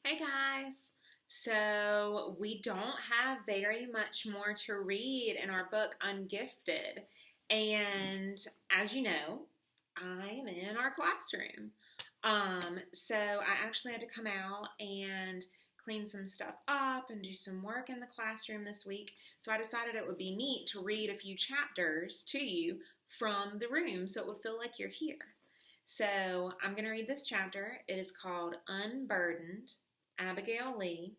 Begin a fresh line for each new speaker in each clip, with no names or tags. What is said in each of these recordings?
Hey guys! So, we don't have very much more to read in our book Ungifted. And as you know, I'm in our classroom. So I actually had to come out and clean some stuff up and do some work in the classroom this week. So I decided it would be neat to read a few chapters to you from the room so it would feel like you're here. So I'm going to read this chapter. It is called Unburdened. Abigail Lee,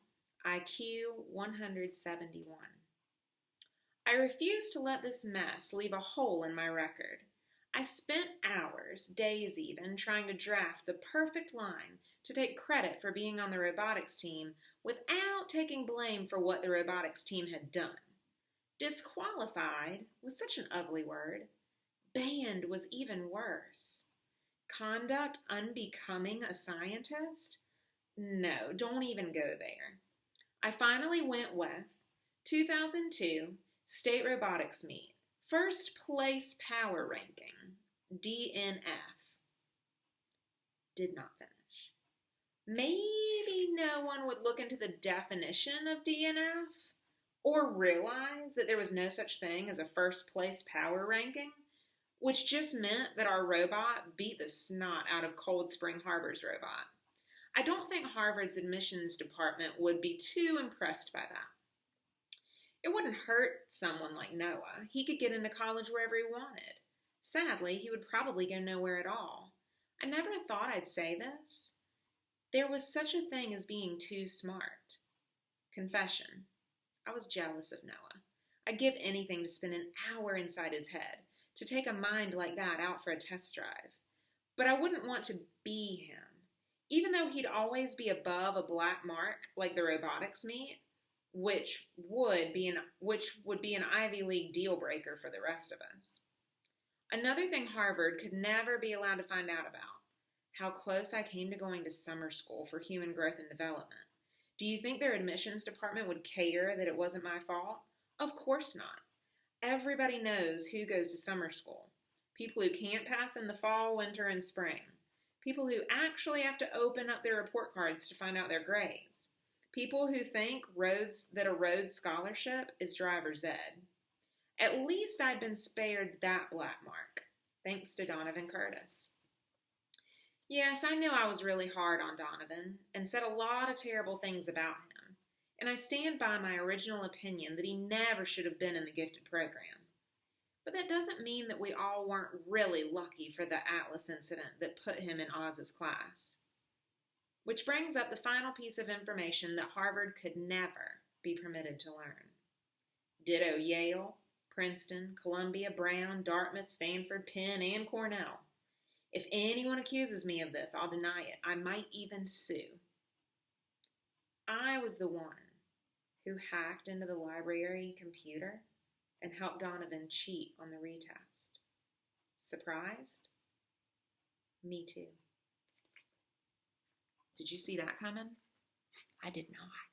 IQ 171. I refuse to let this mess leave a hole in my record. I spent hours, days even, trying to draft the perfect line to take credit for being on the robotics team without taking blame for what the robotics team had done. Disqualified was such an ugly word. Banned was even worse. Conduct unbecoming a scientist? No, don't even go there. I finally went with 2002 State Robotics Meet, First Place Power Ranking, DNF. Did not finish. Maybe no one would look into the definition of DNF or realize that there was no such thing as a first place power ranking, which just meant that our robot beat the snot out of Cold Spring Harbor's robot. I don't think Harvard's admissions department would be too impressed by that. It wouldn't hurt someone like Noah. He could get into college wherever he wanted. Sadly, he would probably go nowhere at all. I never thought I'd say this. There was such a thing as being too smart. Confession. I was jealous of Noah. I'd give anything to spend an hour inside his head, to take a mind like that out for a test drive. But I wouldn't want to be him. Even though he'd always be above a black mark like the robotics meet, which would be an Ivy League deal breaker for the rest of us. Another thing Harvard could never be allowed to find out about: how close I came to going to summer school for human growth and development. Do you think their admissions department would care that it wasn't my fault? Of course not. Everybody knows who goes to summer school. People who can't pass in the fall, winter, and spring. People who actually have to open up their report cards to find out their grades. People who think that a Rhodes scholarship is driver's ed. At least I'd been spared that black mark, thanks to Donovan Curtis. Yes, I knew I was really hard on Donovan and said a lot of terrible things about him, and I stand by my original opinion that he never should have been in the gifted program. But that doesn't mean that we all weren't really lucky for the Atlas incident that put him in Oz's class. Which brings up the final piece of information that Harvard could never be permitted to learn. Ditto Yale, Princeton, Columbia, Brown, Dartmouth, Stanford, Penn, and Cornell. If anyone accuses me of this, I'll deny it. I might even sue. I was the one who hacked into the library computer and helped Donovan cheat on the retest. Surprised? Me too. Did you see that coming? I did not.